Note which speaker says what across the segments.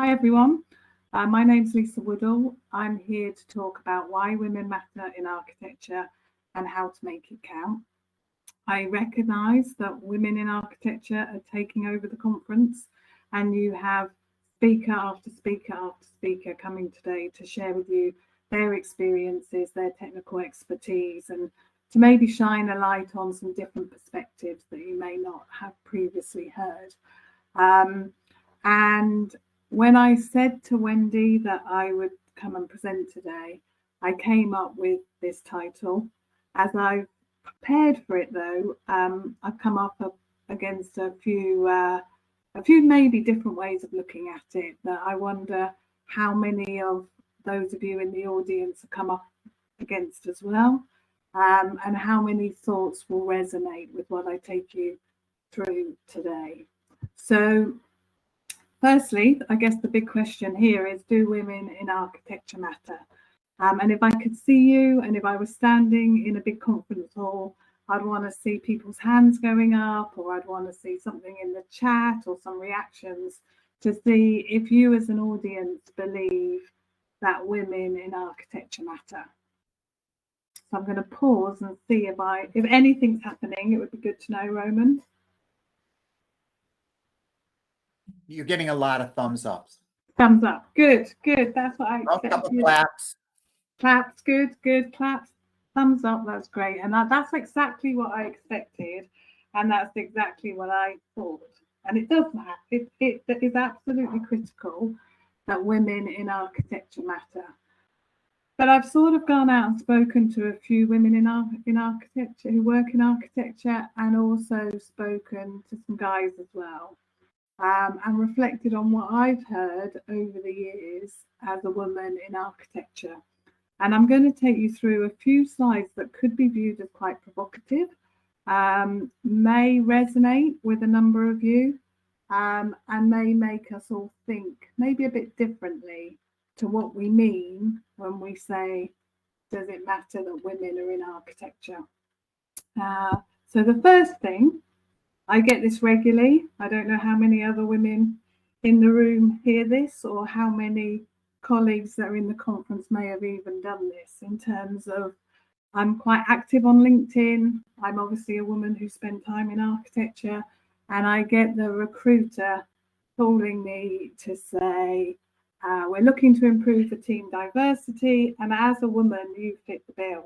Speaker 1: Hi everyone, my name's Lisa Woodall. I'm here to talk about why women matter in architecture and how to make it count. I recognise that women in architecture are taking over the conference, and you have speaker after speaker after speaker coming today to share with you their experiences, their technical expertise, and to maybe shine a light on some different perspectives that you may not have previously heard. And when I said to Wendy that I would come and present today, I came up with this title. As I've prepared for it, though, I've come up against a few maybe different ways of looking at it that I wonder how many of those of you in the audience have come up against as well, and how many thoughts will resonate with what I take you through today. So firstly, I guess the big question here is, do women in architecture matter? And if I could see you, and if I was standing in a big conference hall, I'd want to see people's hands going up, or I'd want to see something in the chat or some reactions to see if you as an audience believe that women in architecture matter. So I'm going to pause and see if anything's happening. It would be good to know, Roman.
Speaker 2: You're getting a lot of thumbs ups.
Speaker 1: Thumbs up. Good. That's what I expected.
Speaker 2: A couple claps.
Speaker 1: Claps. Good. Claps. Thumbs up. That's great. And that's exactly what I expected. And that's exactly what I thought. And it does matter. It is absolutely critical that women in architecture matter. But I've sort of gone out and spoken to a few women in architecture who work in architecture, and also spoken to some guys as well. And reflected on what I've heard over the years as a woman in architecture. And I'm going to take you through a few slides that could be viewed as quite provocative, may resonate with a number of you, and may make us all think maybe a bit differently to what we mean when we say, does it matter that women are in architecture? So the first thing, I get this regularly. I don't know how many other women in the room hear this, or how many colleagues that are in the conference may have even done this, in terms of, I'm quite active on LinkedIn. I'm obviously a woman who spent time in architecture, and I get the recruiter calling me to say, we're looking to improve the team diversity, and as a woman, you fit the bill.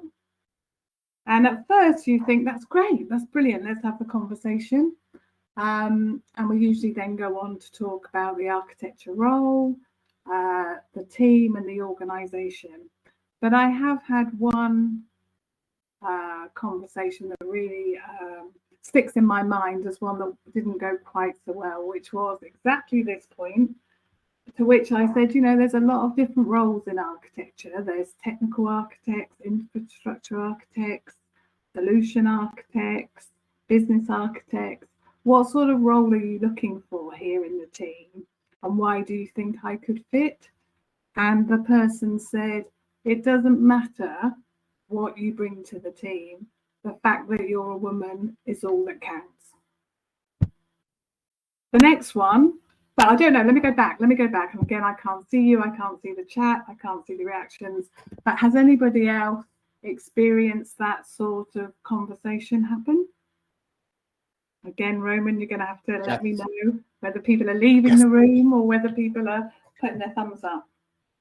Speaker 1: And at first you think, that's great, that's brilliant, let's have the conversation. And we usually then go on to talk about the architecture role, the team and the organisation. But I have had one conversation that really sticks in my mind as one that didn't go quite so well, which was exactly this point, to which I said, there's a lot of different roles in architecture. There's technical architects, infrastructure architects, solution architects, business architects. What sort of role are you looking for here in the team? And why do you think I could fit? And the person said, it doesn't matter what you bring to the team. The fact that you're a woman is all that counts. The next one, but I don't know, let me go back. And again, I can't see you, I can't see the chat, I can't see the reactions. But has anybody else experienced that sort of conversation happen? Again, Roman, you're going to have to let me know whether people are leaving the room or whether people are putting their thumbs up.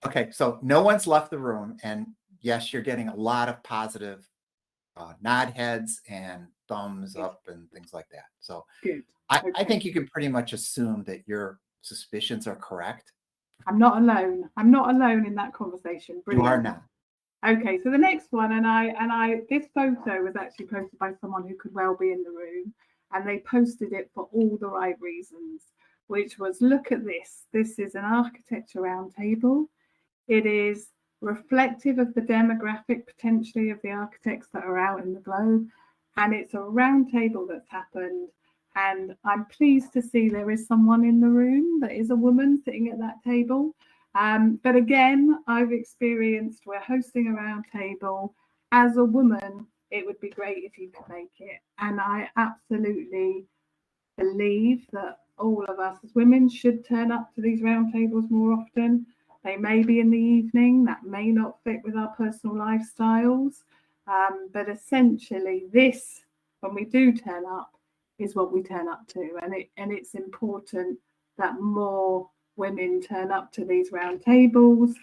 Speaker 2: Okay, so no one's left the room. And yes, you're getting a lot of positive nod heads and thumbs up and things like that. So good. I think you can pretty much assume that your suspicions are correct.
Speaker 1: I'm not alone. I'm not alone in that conversation. Brilliant.
Speaker 2: You are not.
Speaker 1: Okay, so the next one, this photo was actually posted by someone who could well be in the room, and they posted it for all the right reasons, which was, look at this. This is an architecture roundtable. It is reflective of the demographic potentially of the architects that are out in the globe, and it's a roundtable that's happened. And I'm pleased to see there is someone in the room that is a woman sitting at that table. But again, I've experienced, we're hosting a round table. As a woman, it would be great if you could make it. And I absolutely believe that all of us as women should turn up to these roundtables more often. They may be in the evening, that may not fit with our personal lifestyles, but essentially this, when we do turn up, is what we turn up to, and it's important that more women turn up to these roundtables,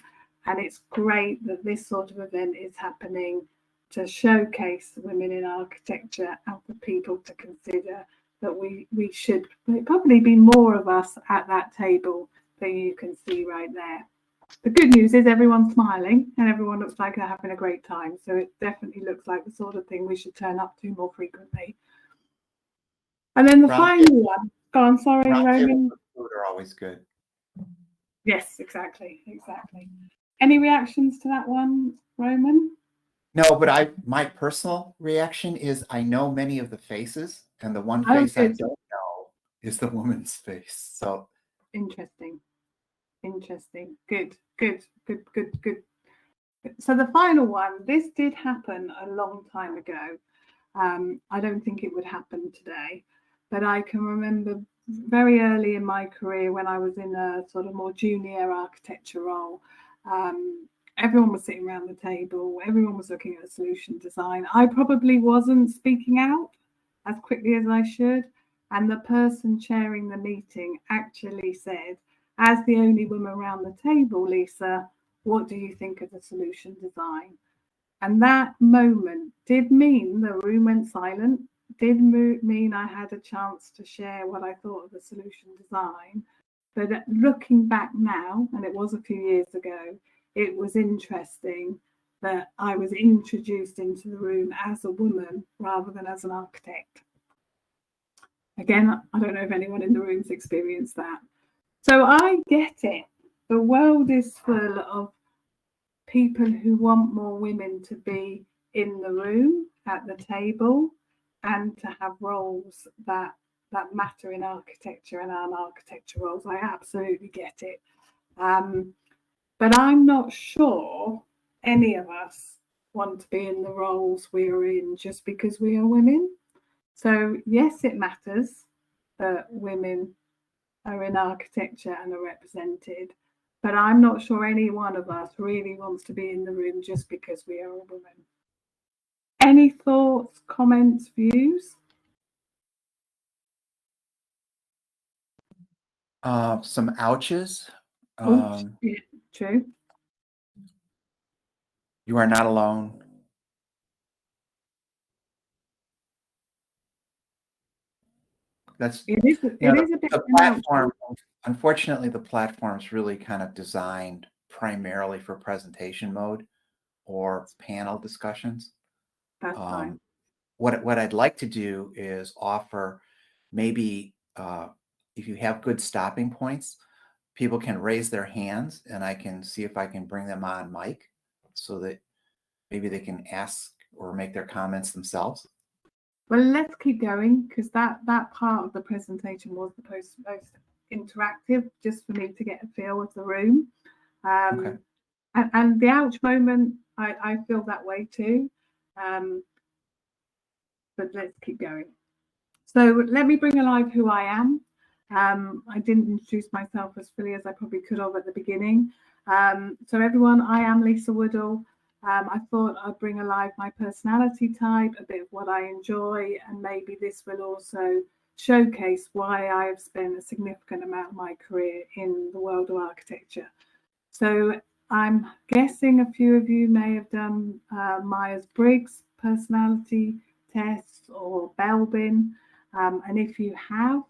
Speaker 1: and it's great that this sort of event is happening to showcase women in architecture and for people to consider that we should probably be more of us at that table that you can see right there. The good news is everyone's smiling and everyone looks like they're having a great time. So it definitely looks like the sort of thing we should turn up to more frequently. And then the final one. Go on, sorry, Roman.
Speaker 2: Food are always good.
Speaker 1: Yes, exactly. Any reactions to that one, Roman?
Speaker 2: No, but my personal reaction is I know many of the faces, and the one face I don't know is the woman's face. So
Speaker 1: interesting. Good. So the final one, this did happen a long time ago. I don't think it would happen today, but I can remember very early in my career when I was in a sort of more junior architecture role. Everyone was sitting around the table, everyone was looking at solution design. I probably wasn't speaking out as quickly as I should, and the person chairing the meeting actually said, as the only woman around the table, Lisa, what do you think of the solution design? And that moment did mean the room went silent, did mean I had a chance to share what I thought of the solution design. But looking back now, and it was a few years ago, it was interesting that I was introduced into the room as a woman rather than as an architect. Again, I don't know if anyone in the room's experienced that. So I get it. The world is full of people who want more women to be in the room at the table and to have roles that matter in architecture and architecture roles. I absolutely get it. But I'm not sure any of us want to be in the roles we're in just because we are women. So yes, it matters that women are in architecture and are represented, but I'm not sure any one of us really wants to be in the room just because we are a woman. Any thoughts, comments, views?
Speaker 2: Some ouches.
Speaker 1: Yeah, true.
Speaker 2: You are not alone. That's
Speaker 1: it is a bit
Speaker 2: the platform. Unfortunately, the platform is really kind of designed primarily for presentation mode or panel discussions.
Speaker 1: That's fine.
Speaker 2: What I'd like to do is offer maybe if you have good stopping points, people can raise their hands and I can see if I can bring them on mic so that maybe they can ask or make their comments themselves.
Speaker 1: Well, let's keep going because that part of the presentation was the most interactive, just for me to get a feel of the room.
Speaker 2: Okay.
Speaker 1: And the ouch moment, I feel that way too. But let's keep going. So let me bring alive who I am. I didn't introduce myself as fully as I probably could have at the beginning. So everyone, I am Lisa Woodall. I thought I'd bring alive my personality type, a bit of what I enjoy, and maybe this will also showcase why I have spent a significant amount of my career in the world of architecture. So I'm guessing a few of you may have done Myers-Briggs personality tests or Belbin. And if you have,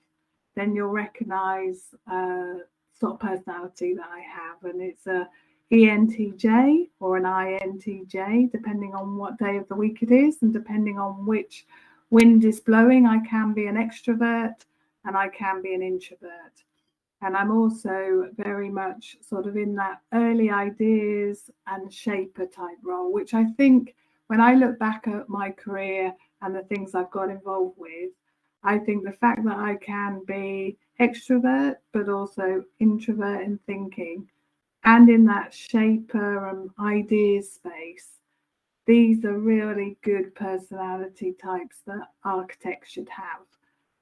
Speaker 1: then you'll recognize sort of personality that I have. And it's a ENTJ or an INTJ, depending on what day of the week it is and depending on which wind is blowing. I can be an extrovert and I can be an introvert. And I'm also very much sort of in that early ideas and shaper type role, which I think when I look back at my career and the things I've got involved with, I think the fact that I can be extrovert, but also introvert in thinking and in that shaper and ideas space, these are really good personality types that architects should have.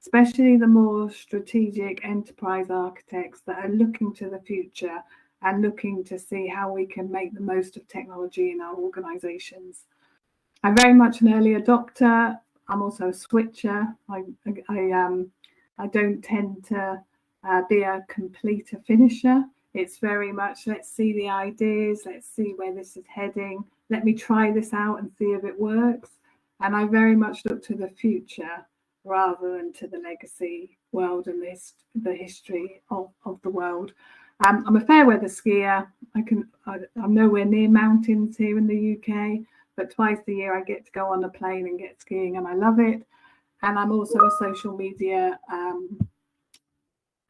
Speaker 1: especially the more strategic enterprise architects that are looking to the future and looking to see how we can make the most of technology in our organizations. I'm very much an early adopter. I'm also a switcher. I don't tend to be a completer finisher. It's very much, let's see the ideas, let's see where this is heading, let me try this out and see if it works. And I very much look to the future rather than to the legacy world and the history of the world. I'm a fair weather skier. I'm nowhere near mountains here in the UK, but twice a year I get to go on a plane and get skiing, and I love it. And I'm also a social media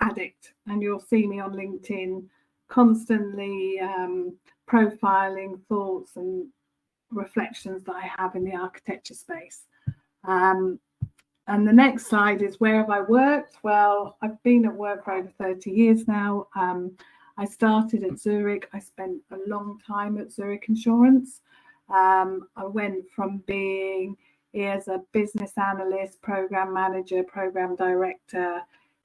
Speaker 1: addict, and you'll see me on LinkedIn constantly profiling thoughts and reflections that I have in the architecture space. And the next slide is, where have I worked? Well, I've been at work for over 30 years now. I started at Zurich. I spent a long time at Zurich Insurance. I went from being as a business analyst, program manager, program director,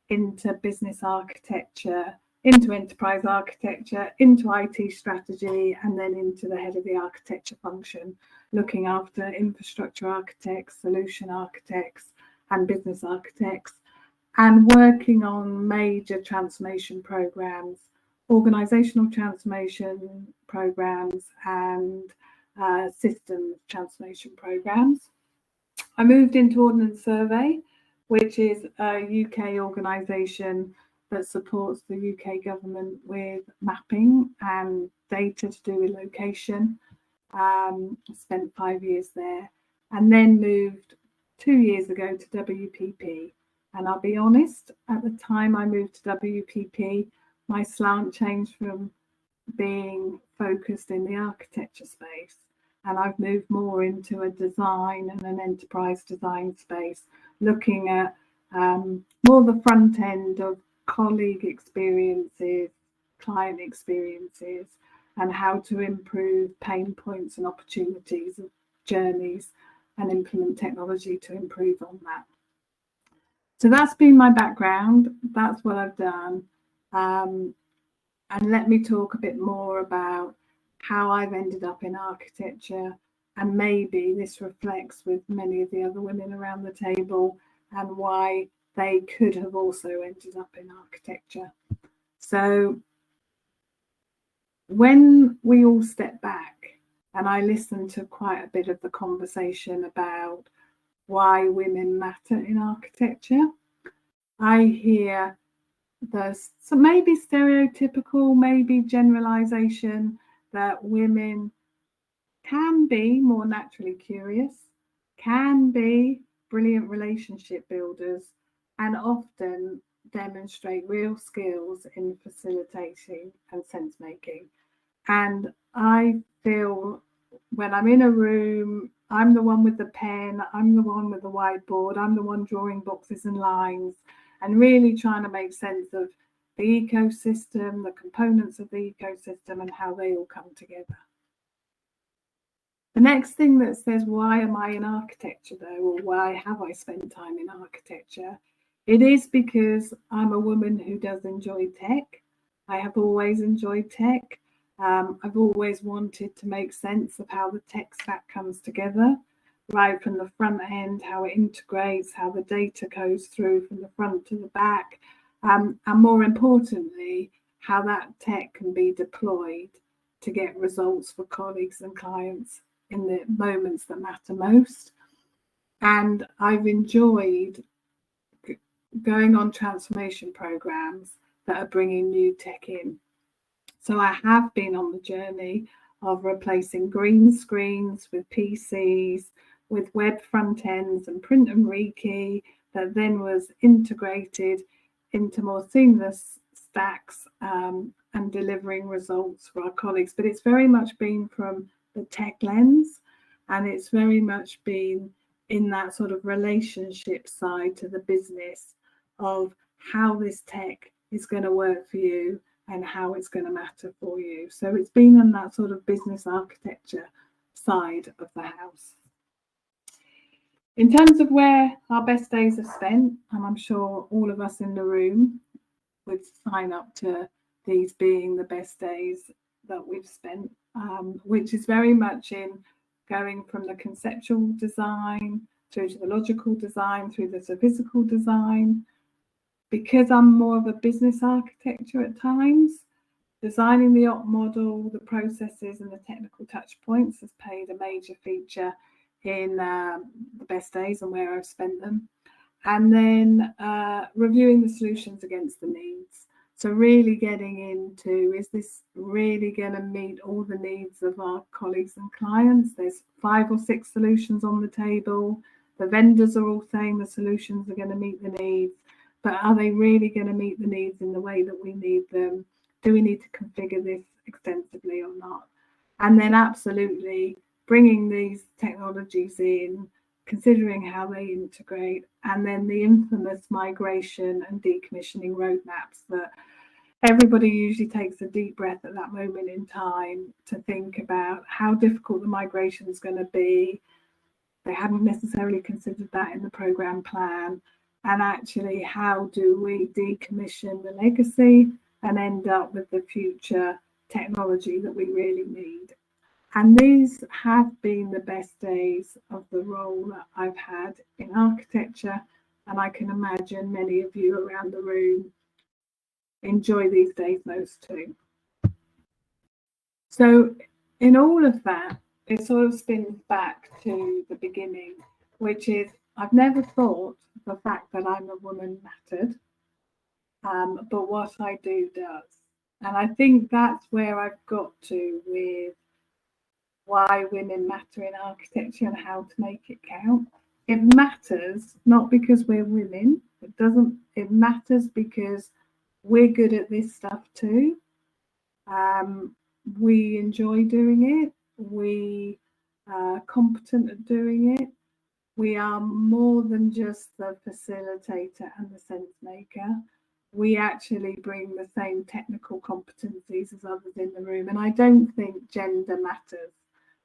Speaker 1: into business architecture, into enterprise architecture, into IT strategy, and then into the head of the architecture function, looking after infrastructure architects, solution architects, and business architects, and working on major transformation programs, organizational transformation programs, and systems transformation programs. I moved into Ordnance Survey, which is a UK organisation that supports the UK government with mapping and data to do with location. I spent 5 years there, and then moved 2 years ago to WPP. And I'll be honest, at the time I moved to WPP, my slant changed from being focused in the architecture space, and I've moved more into a design and an enterprise design space, looking at more the front end of colleague experiences, client experiences, and how to improve pain points and opportunities of journeys and implement technology to improve on that. So that's been my background. That's what I've done. And let me talk a bit more about how I've ended up in architecture, and maybe this reflects with many of the other women around the table and why they could have also ended up in architecture. So when we all step back, and I listen to quite a bit of the conversation about why women matter in architecture, I hear there's some maybe stereotypical, maybe generalization that women can be more naturally curious, can be brilliant relationship builders, and often demonstrate real skills in facilitating and sense making. And I feel when I'm in a room, I'm the one with the pen, I'm the one with the whiteboard, I'm the one drawing boxes and lines, and really trying to make sense of the ecosystem, the components of the ecosystem, and how they all come together. The next thing that says, why am I in architecture though, or why have I spent time in architecture? It is because I'm a woman who does enjoy tech. I have always enjoyed tech. I've always wanted to make sense of how the tech stack comes together, right from the front end, how it integrates, how the data goes through from the front to the back, and more importantly, how that tech can be deployed to get results for colleagues and clients in the moments that matter most. And I've enjoyed going on transformation programs that are bringing new tech in. So I have been on the journey of replacing green screens with PCs, with web front ends and print and rekey that then was integrated into more seamless stacks and delivering results for our colleagues. But it's very much been from the tech lens, and it's very much been in that sort of relationship side to the business of how this tech is going to work for you and how it's going to matter for you. So it's been on that sort of business architecture side of the house. In terms of where our best days are spent, and I'm sure all of us in the room would sign up to these being the best days that we've spent, which is very much in going from the conceptual design through to the logical design, through the physical design. Because I'm more of a business architecture at times, designing the op model, the processes and the technical touch points has played a major feature in the best days and where I've spent them. And then reviewing the solutions against the needs. So really getting into, is this really going to meet all the needs of our colleagues and clients? There's 5 or 6 solutions on the table. The vendors are all saying the solutions are going to meet the needs, but are they really going to meet the needs in the way that we need them? Do we need to configure this extensively or not? And then absolutely bringing these technologies in, considering how they integrate, and then the infamous migration and decommissioning roadmaps that everybody usually takes a deep breath at that moment in time to think about how difficult the migration is going to be. They hadn't necessarily considered that in the program plan. And actually, how do we decommission the legacy and end up with the future technology that we really need? And these have been the best days of the role that I've had in architecture. And I can imagine many of you around the room enjoy these days most too. So in all of that, it sort of spins back to the beginning, which is I've never thought the fact that I'm a woman mattered, but what I do does. And I think that's where I've got to with why women matter in architecture and how to make it count. It matters not because we're women. It matters because we're good at this stuff too. We enjoy doing it. We are competent at doing it. We are more than just the facilitator and the sense maker. We actually bring the same technical competencies as others in the room. And I don't think gender matters.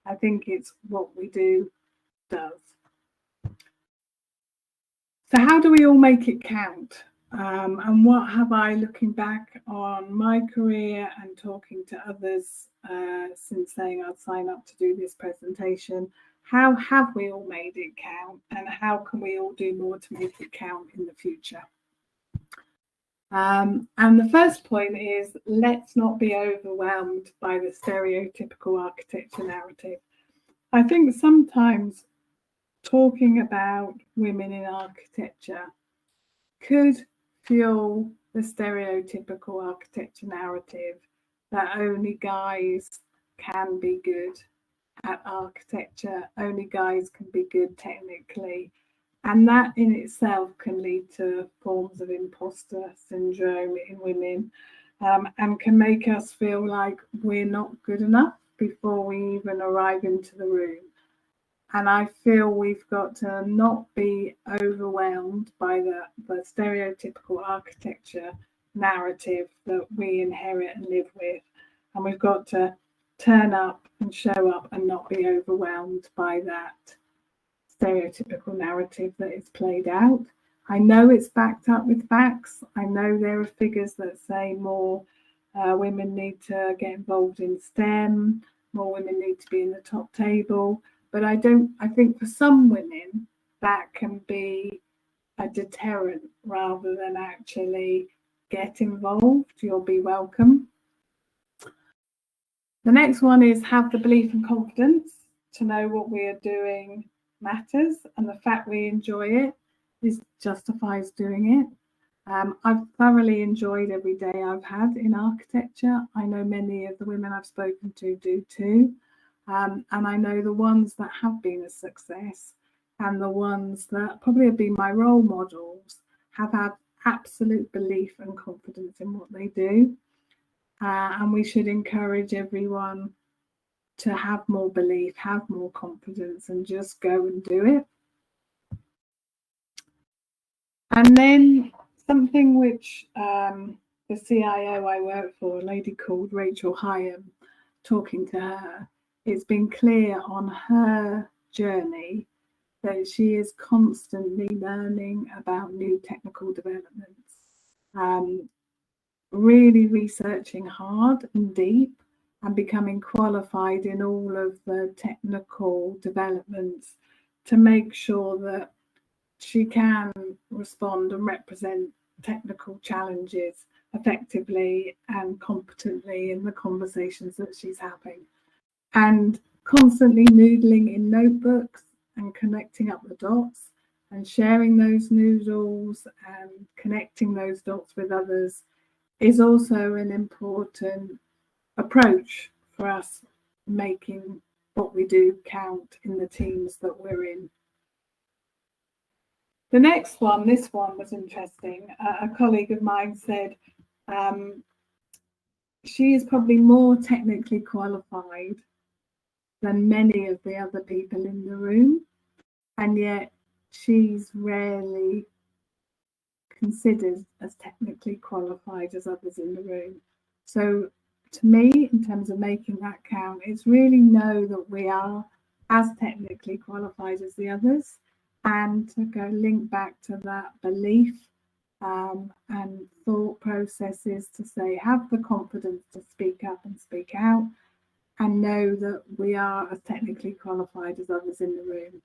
Speaker 1: I think it's what we do does. So how do we all make it count? And what have I, looking back on my career and talking to others since saying I'd sign up to do this presentation, how have we all made it count, and how can we all do more to make it count in the future? And the first point is, let's not be overwhelmed by the stereotypical architecture narrative. I think sometimes talking about women in architecture could fuel the stereotypical architecture narrative that only guys can be good at architecture, only guys can be good technically. And that in itself can lead to forms of imposter syndrome in women, and can make us feel like we're not good enough before we even arrive into the room. And I feel we've got to not be overwhelmed by the stereotypical architecture narrative that we inherit and live with. And we've got to turn up and show up and not be overwhelmed by that stereotypical narrative that is played out. I know it's backed up with facts. I know there are figures that say more women need to get involved in STEM, more women need to be in the top table. But I think for some women that can be a deterrent rather than actually get involved. You'll be welcome. The next one is have the belief and confidence to know what we are doing matters, and the fact we enjoy it justifies doing it. I've thoroughly enjoyed every day I've had in architecture. I know many of the women I've spoken to do too. And I know the ones that have been a success and the ones that probably have been my role models have had absolute belief and confidence in what they do. And we should encourage everyone to have more belief, have more confidence, and just go and do it. And then something which the CIO I work for, a lady called Rachel Hyam, talking to her, it's been clear on her journey that she is constantly learning about new technical developments, really researching hard and deep and becoming qualified in all of the technical developments to make sure that she can respond and represent technical challenges effectively and competently in the conversations that she's having. And constantly noodling in notebooks and connecting up the dots and sharing those noodles and connecting those dots with others is also an important approach for us making what we do count in the teams that we're in. The next one, this one was interesting. A colleague of mine said she is probably more technically qualified than many of the other people in the room, and yet she's rarely considered as technically qualified as others in the room. So to me, in terms of making that count, it's really know that we are as technically qualified as the others, and to go link back to that belief and thought processes to say, have the confidence to speak up and speak out, and know that we are as technically qualified as others in the room.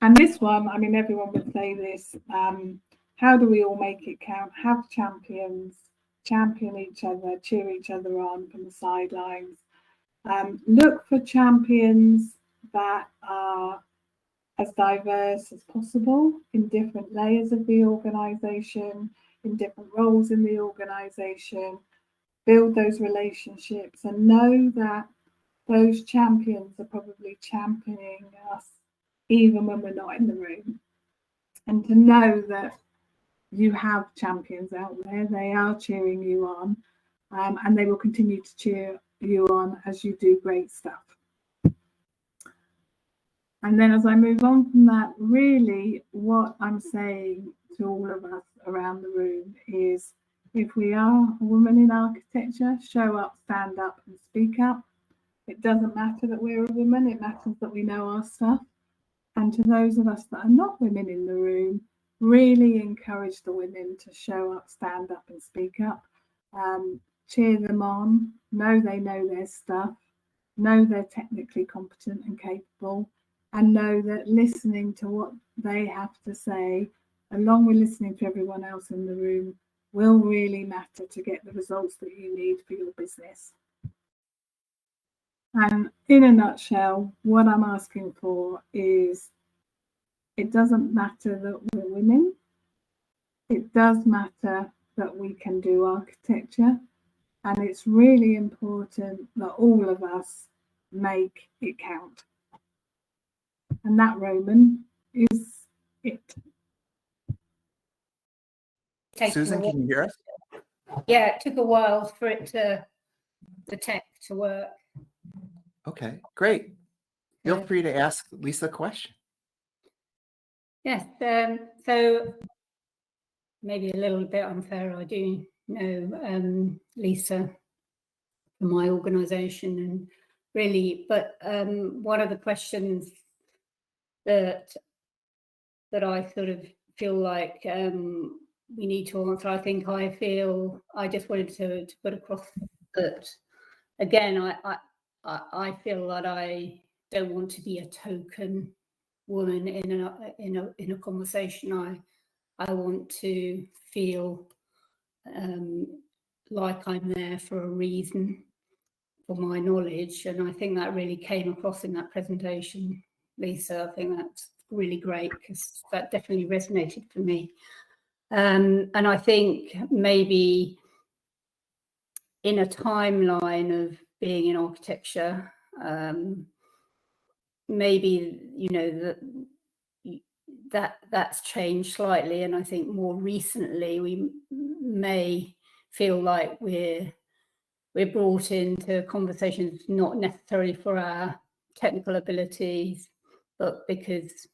Speaker 1: And this one, I mean, everyone would say this, how do we all make it count? Have champions, champion each other, cheer each other on from the sidelines. Look for champions that are as diverse as possible in different layers of the organisation, in different roles in the organisation. Build those relationships and know that those champions are probably championing us even when we're not in the room. And to know that you have champions out there, they are cheering you on, and they will continue to cheer you on as you do great stuff. And then as I move on from that, really what I'm saying to all of us around the room is, if we are a woman in architecture, show up, stand up and speak up. It doesn't matter that we're a woman, it matters that we know our stuff. And to those of us that are not women in the room, really encourage the women to show up, stand up and speak up. Cheer them on, know they know their stuff, know they're technically competent and capable, and know that listening to what they have to say, along with listening to everyone else in the room, will really matter to get the results that you need for your business. And in a nutshell, what I'm asking for is, it doesn't matter that we're women. It does matter that we can do architecture. And it's really important that all of us make it count. And that, Roman, is it.
Speaker 2: Susan, can you hear us?
Speaker 3: Yeah, it took a while for it the tech to work.
Speaker 2: Okay, great. Feel free to ask Lisa a question.
Speaker 3: Yes, so maybe a little bit unfair. I do know Lisa from my organisation, and really, but one of the questions that I sort of feel like we need to answer, I just wanted to put across that, again, I feel that I don't want to be a token woman in a conversation. I want to feel like I'm there for a reason, for my knowledge, and I think that really came across in that presentation, Lisa. I think that's really great, because that definitely resonated for me. And I think maybe in a timeline of being in architecture, maybe, you know, that's changed slightly, and I think more recently we may feel like we're brought into conversations not necessarily for our technical abilities, but because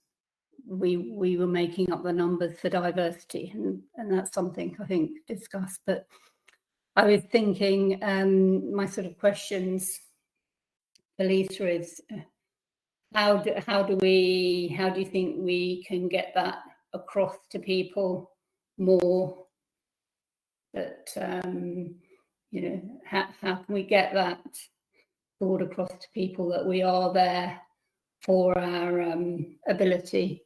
Speaker 3: we were making up the numbers for diversity, and that's something I think discussed. But I was thinking, my sort of questions for Lisa is, how do you think we can get that across to people more? That you know, how can we get that thought across to people that we are there for our ability?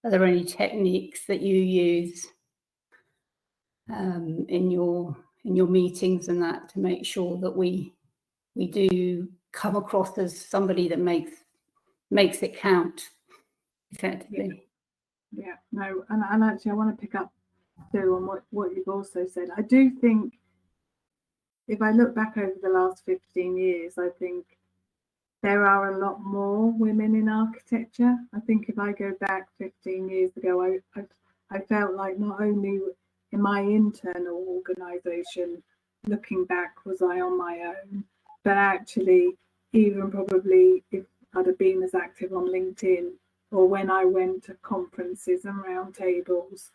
Speaker 3: Are there any techniques that you use in your meetings and that to make sure that we do come across as somebody that makes it count effectively?
Speaker 1: Yeah, no, and actually I want to pick up too on what you've also said. I do think if I look back over the last 15 years, I think there are a lot more women in architecture. I think if I go back 15 years ago, I felt like not only in my internal organisation, looking back, was I on my own, but actually even probably if I'd have been as active on LinkedIn or when I went to conferences and roundtables,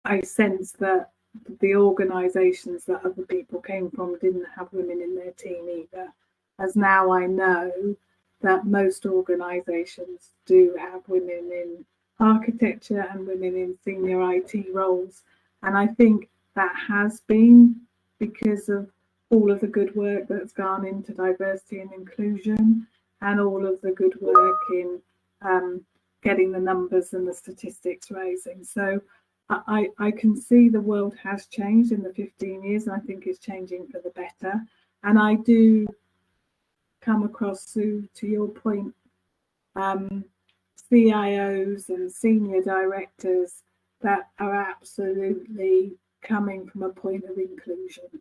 Speaker 1: I sensed that the organisations that other people came from didn't have women in their team either. As now I know that most organisations do have women in architecture and women in senior IT roles. And I think that has been because of all of the good work that's gone into diversity and inclusion and all of the good work in getting the numbers and the statistics rising. So I can see the world has changed in the 15 years, and I think it's changing for the better. And I do come across, Sue, to your point, CIOs and senior directors that are absolutely coming from a point of inclusion.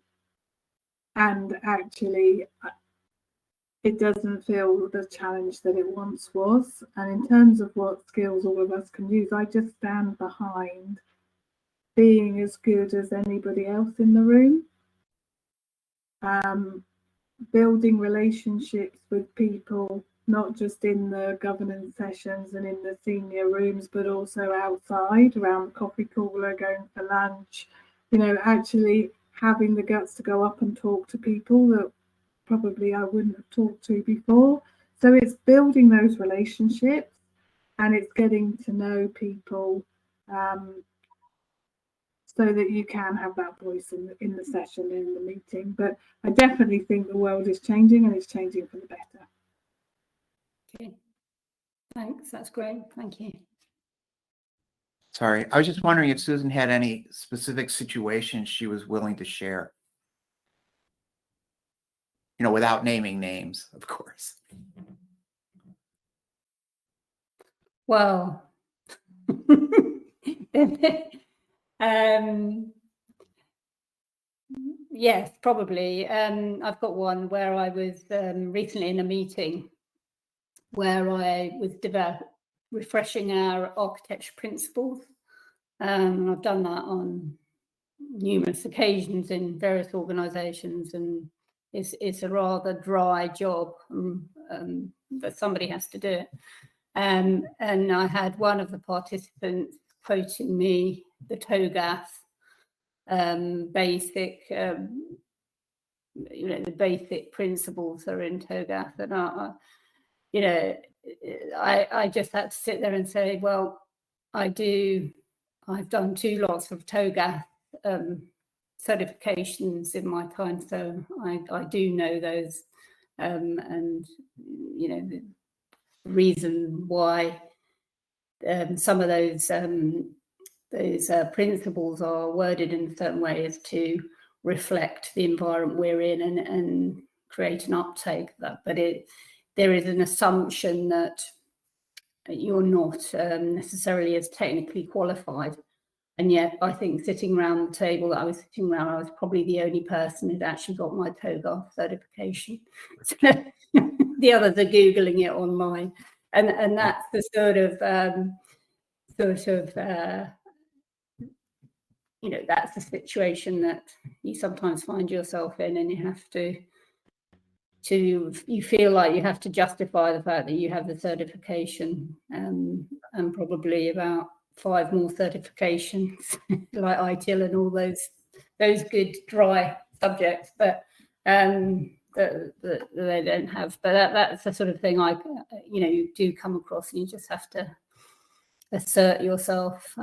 Speaker 1: And actually, it doesn't feel the challenge that it once was. And in terms of what skills all of us can use, I just stand behind being as good as anybody else in the room, building relationships with people, not just in the governance sessions and in the senior rooms, but also outside around the coffee cooler, going for lunch, you know, actually having the guts to go up and talk to people that probably I wouldn't have talked to before. So it's building those relationships and it's getting to know people, so that you can have that voice in the session, in the meeting. But I definitely think the world is changing and it's changing for the better.
Speaker 3: Okay, thanks, that's great, thank you.
Speaker 2: Sorry, I was just wondering if Susan had any specific situations she was willing to share. You know, without naming names, of course.
Speaker 3: Well, yes, probably. I've got one where I was recently in a meeting where I was refreshing our architecture principles. I've done that on numerous occasions in various organisations, and it's a rather dry job, but somebody has to do it. And I had one of the participants quoting me the TOGAF basic, you know, the basic principles are in TOGAF, and you know, I just had to sit there and say, well, I've done 2 lots of TOGAF certifications in my time, so I do know those, and you know, the reason why some of those principles are worded in a certain way is to reflect the environment we're in and create an uptake of that. But there is an assumption that you're not necessarily as technically qualified. And yet I think sitting around the table that I was sitting around, I was probably the only person who'd actually got my TOGAF certification. So the others are Googling it online. And that's the sort of you know, that's the situation that you sometimes find yourself in, and you have to you feel like you have to justify the fact that you have the certification, and probably about 5 more certifications like ITIL and all those good dry subjects. But that they don't have. But that's the sort of thing you do come across, and you just have to assert yourself.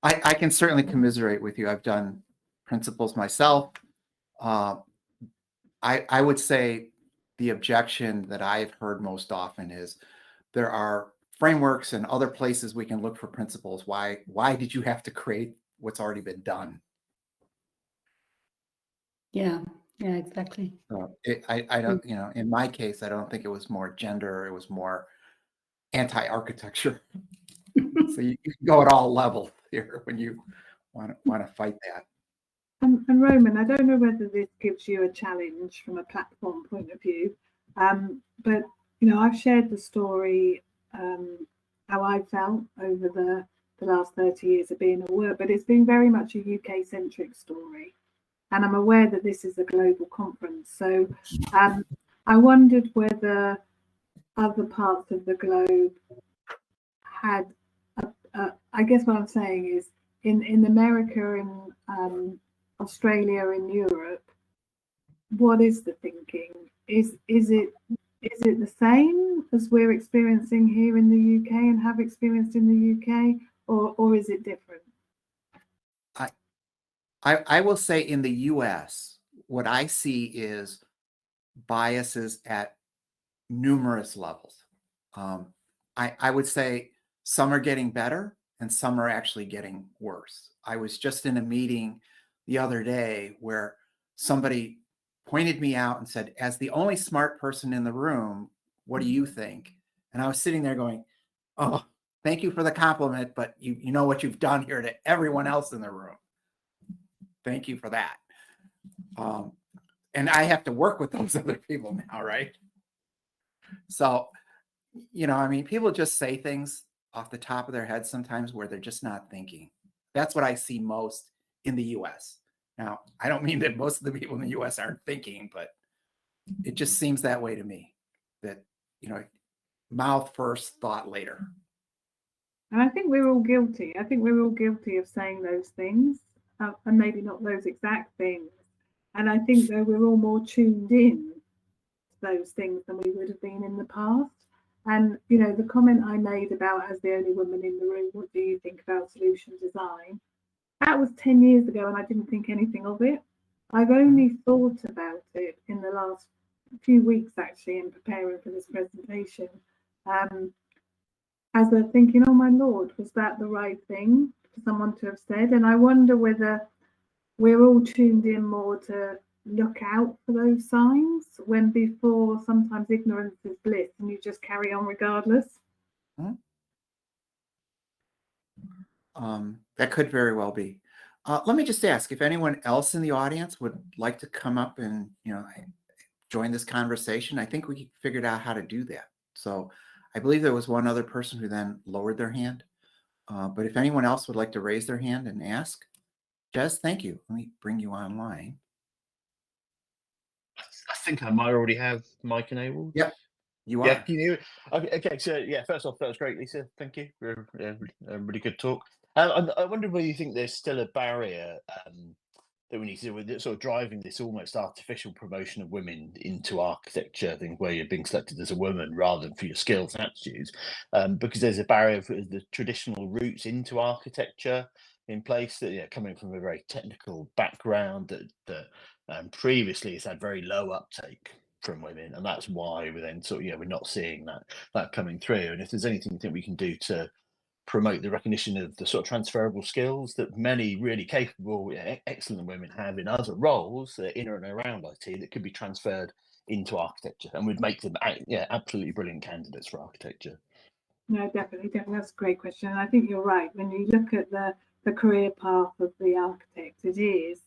Speaker 2: I can certainly commiserate with you. I've done principles myself. I would say the objection that I've heard most often is there are frameworks and other places we can look for principles. Why did you have to create what's already been done?
Speaker 3: Yeah, exactly.
Speaker 2: I don't, in my case, I don't think it was more gender. It was more anti-architecture. So you can go at all levels here when you want to fight that.
Speaker 1: And Roman, I don't know whether this gives you a challenge from a platform point of view, but I've shared the story how I felt over the last 30 years of being at work, but it's been very much a UK-centric story. And I'm aware that this is a global conference. So I wondered whether other parts of the globe had, I guess what I'm saying is in America, in Australia, in Europe, what is the thinking? Is it the same as we're experiencing here in the UK and have experienced in the UK, or is it different?
Speaker 2: I will say in the US, what I see is biases at numerous levels. I would say some are getting better and some are actually getting worse. I was just in a meeting the other day where somebody pointed me out and said, as the only smart person in the room, what do you think? And I was sitting there going, oh, thank you for the compliment, but you know what you've done here to everyone else in the room. Thank you for that. And I have to work with those other people now, right? So, people just say things off the top of their head sometimes where they're just not thinking. That's what I see most in the US. Now, I don't mean that most of the people in the US aren't thinking, but it just seems that way to me, that, mouth first, thought later.
Speaker 1: And I think we're all guilty. I think we're all guilty of saying those things, and maybe not those exact things. And I think that we're all more tuned in to those things than we would have been in the past. And, the comment I made about, as the only woman in the room, what do you think about solution design? That was 10 years ago, and I didn't think anything of it. I've only thought about it in the last few weeks, actually, in preparing for this presentation. As they're thinking, oh my Lord, was that the right thing for someone to have said? And I wonder whether we're all tuned in more to look out for those signs, when before sometimes ignorance is bliss and you just carry on regardless.
Speaker 2: That could very well be. Let me just ask if anyone else in the audience would like to come up and join this conversation. I think we figured out how to do that. So I believe there was one other person who then lowered their hand. But if anyone else would like to raise their hand and ask, Jez, thank you. Let me bring you online.
Speaker 4: I think I might already have mic enabled.
Speaker 2: Yep, you are.
Speaker 4: Yeah, can you? Okay, so yeah, first off, that was great, Lisa. Thank you. A really good talk. I wonder whether you think there's still a barrier that we need to do with sort of driving this almost artificial promotion of women into architecture, thing where you're being selected as a woman rather than for your skills and attitudes, because there's a barrier for the traditional routes into architecture in place, that coming from a very technical background that previously has had very low uptake from women, and that's why we then we're not seeing that coming through. And if there's anything you think we can do to promote the recognition of the sort of transferable skills that many really capable, excellent women have in other roles in and around IT that could be transferred into architecture, and would make them absolutely brilliant candidates for architecture.
Speaker 1: No, definitely. That's a great question. And I think you're right. When you look at the career path of the architect, it is,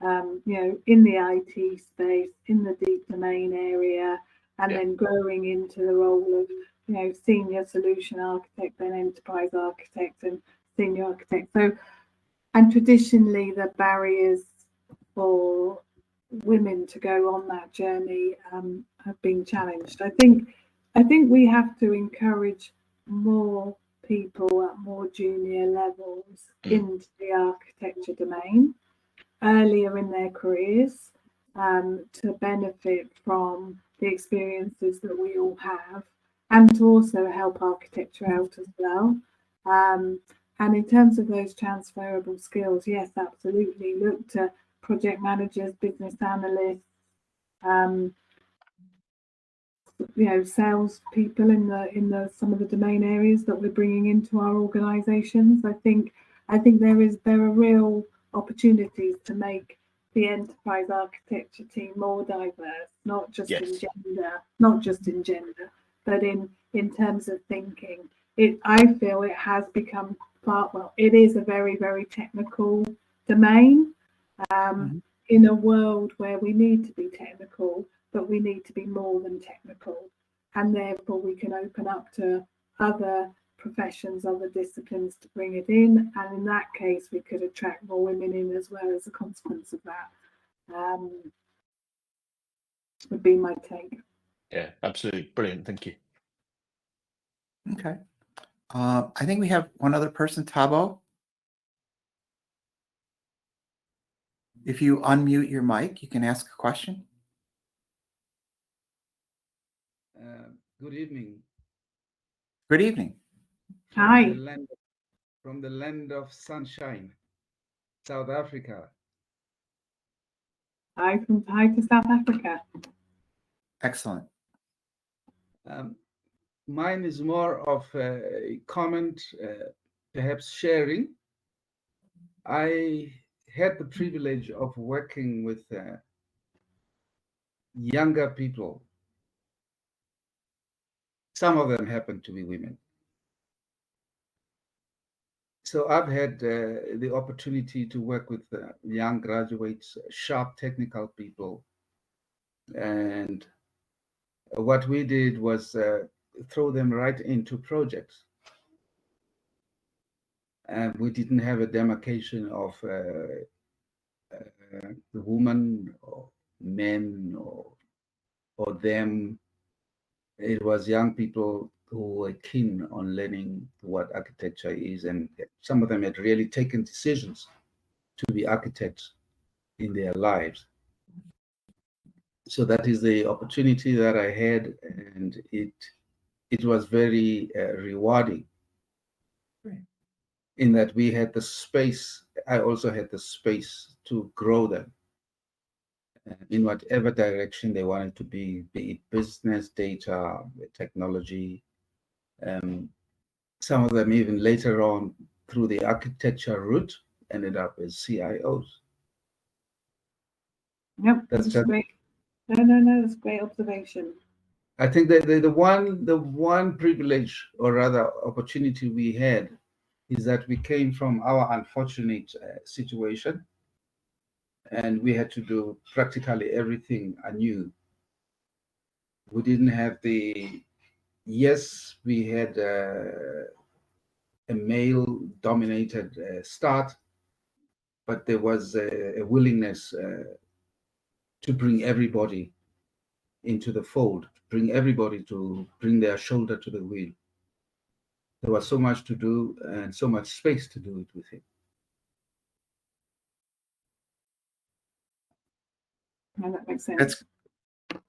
Speaker 1: in the IT space, in the deep domain area, and then growing into the role of, senior solution architect, then enterprise architect and senior architect. So, and traditionally the barriers for women to go on that journey have been challenged. I think we have to encourage more people at more junior levels into the architecture domain earlier in their careers, to benefit from the experiences that we all have, and to also help architecture out as well. And in terms of those transferable skills, yes, absolutely. Look to project managers, business analysts, sales people in the some of the domain areas that we're bringing into our organisations. I think there are real opportunities to make the enterprise architecture team more diverse, not just in gender, but in terms of thinking. I feel it has become it is a very, very technical domain, in a world where we need to be technical, but we need to be more than technical, and therefore we can open up to other professions, other disciplines to bring it in, and in that case we could attract more women in as well as a consequence of that. Would be my take.
Speaker 4: Yeah, absolutely brilliant. Thank you.
Speaker 2: Okay. I think we have one other person, Tabo. If you unmute your mic, you can ask a question.
Speaker 5: Good evening.
Speaker 2: Good evening.
Speaker 1: Hi.
Speaker 5: From the land of sunshine, South Africa.
Speaker 1: Hi to South Africa.
Speaker 2: Excellent.
Speaker 5: Mine is more of a comment, perhaps sharing. I had the privilege of working with younger people. Some of them happen to be women. So I've had the opportunity to work with young graduates, sharp technical people. And what we did was throw them right into projects. And we didn't have a demarcation of the woman or men or them. It was young people who were keen on learning what architecture is, and some of them had really taken decisions to be architects in their lives. So that is the opportunity that I had, and it was very rewarding.
Speaker 2: Great.
Speaker 5: In that we had the space. I also had the space to grow them in whatever direction they wanted to be it business, data, technology. Some of them even later on through the architecture route ended up as CIOs.
Speaker 1: Yep, that's great. No, that's a great observation.
Speaker 5: I think that the one privilege, or rather opportunity we had, is that we came from our unfortunate situation, and we had to do practically everything anew. We didn't have we had a male-dominated start, but there was a willingness to bring everybody into the fold, bring everybody to bring their shoulder to the wheel. There was so much to do and so much space to do it with him.
Speaker 1: Yeah, that makes sense.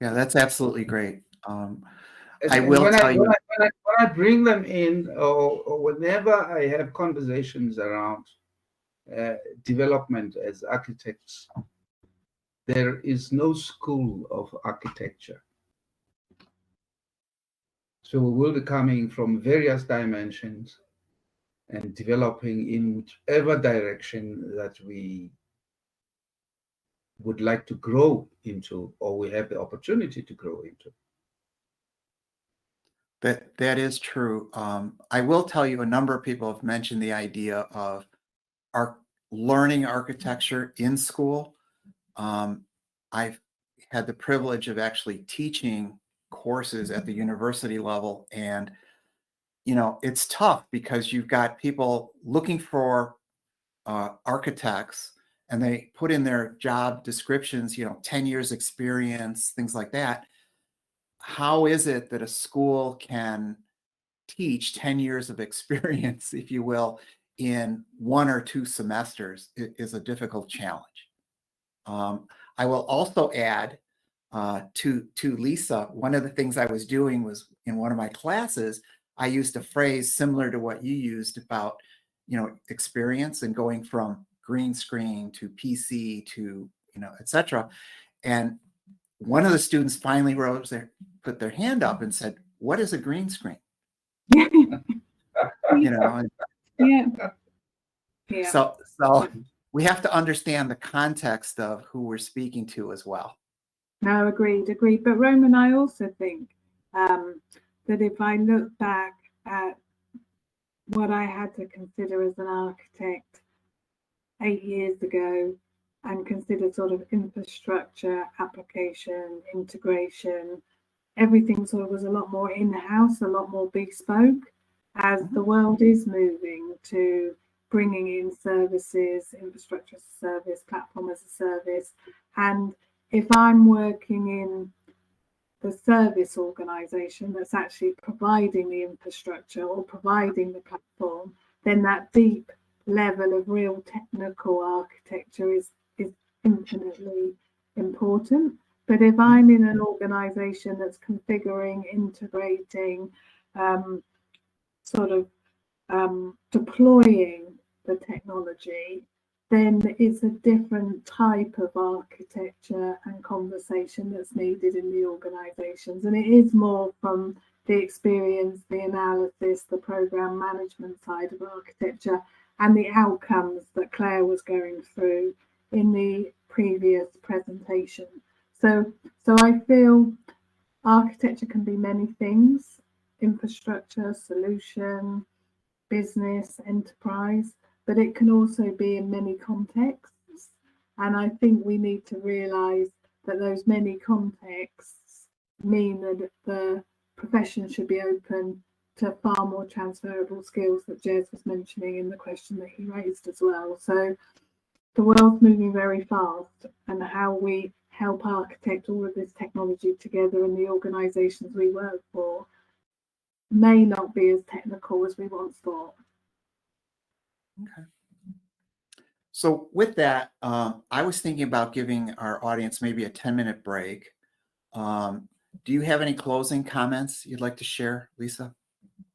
Speaker 2: That's absolutely great. I
Speaker 5: And
Speaker 2: will tell you.
Speaker 5: when I bring them in, or whenever I have conversations around development as architects, there is no school of architecture. So we will be coming from various dimensions and developing in whichever direction that we would like to grow into, or we have the opportunity to grow into.
Speaker 2: That is true. I will tell you, a number of people have mentioned the idea of learning architecture in school. I've had the privilege of actually teaching courses at the university level, and it's tough because you've got people looking for architects, and they put in their job descriptions, 10 years experience, things like that. How is it that a school can teach 10 years of experience, if you will, in 1 or 2 semesters is a difficult challenge. I will also add to Lisa, one of the things I was doing was in one of my classes, I used a phrase similar to what you used about, experience and going from green screen to PC to, etc. And one of the students finally put their hand up and said, "What is a green screen?"
Speaker 1: Yeah. Yeah.
Speaker 2: So we have to understand the context of who we're speaking to as well.
Speaker 1: No, agreed. But Roman, I also think that if I look back at what I had to consider as an architect 8 years ago and consider sort of infrastructure, application, integration, everything sort of was a lot more in-house, a lot more bespoke, as the world is moving to bringing in services, infrastructure as a service, platform as a service. And if I'm working in the service organization that's actually providing the infrastructure or providing the platform, then that deep level of real technical architecture is infinitely important. But if I'm in an organization that's configuring, integrating, deploying the technology, then it's a different type of architecture and conversation that's needed in the organizations. And it is more from the experience, the analysis, the program management side of architecture and the outcomes that Claire was going through in the previous presentation. So I feel architecture can be many things: infrastructure, solution, business, enterprise, but it can also be in many contexts. And I think we need to realise that those many contexts mean that the profession should be open to far more transferable skills that Jez was mentioning in the question that he raised as well. So the world's moving very fast, and how we help architect all of this technology together in the organisations we work for may not be as technical as we once thought.
Speaker 2: Okay. So with that, I was thinking about giving our audience maybe a 10-minute break. Do you have any closing comments you'd like to share, Lisa?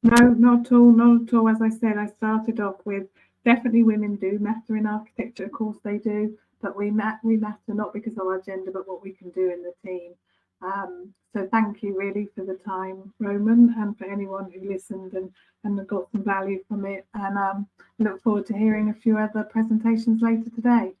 Speaker 1: No, not at all, not at all. As I said, I started off with definitely women do matter in architecture, of course they do, but we matter not because of our gender, but what we can do in the team. So thank you really for the time, Roman, and for anyone who listened and got some value from it. And look forward to hearing a few other presentations later today.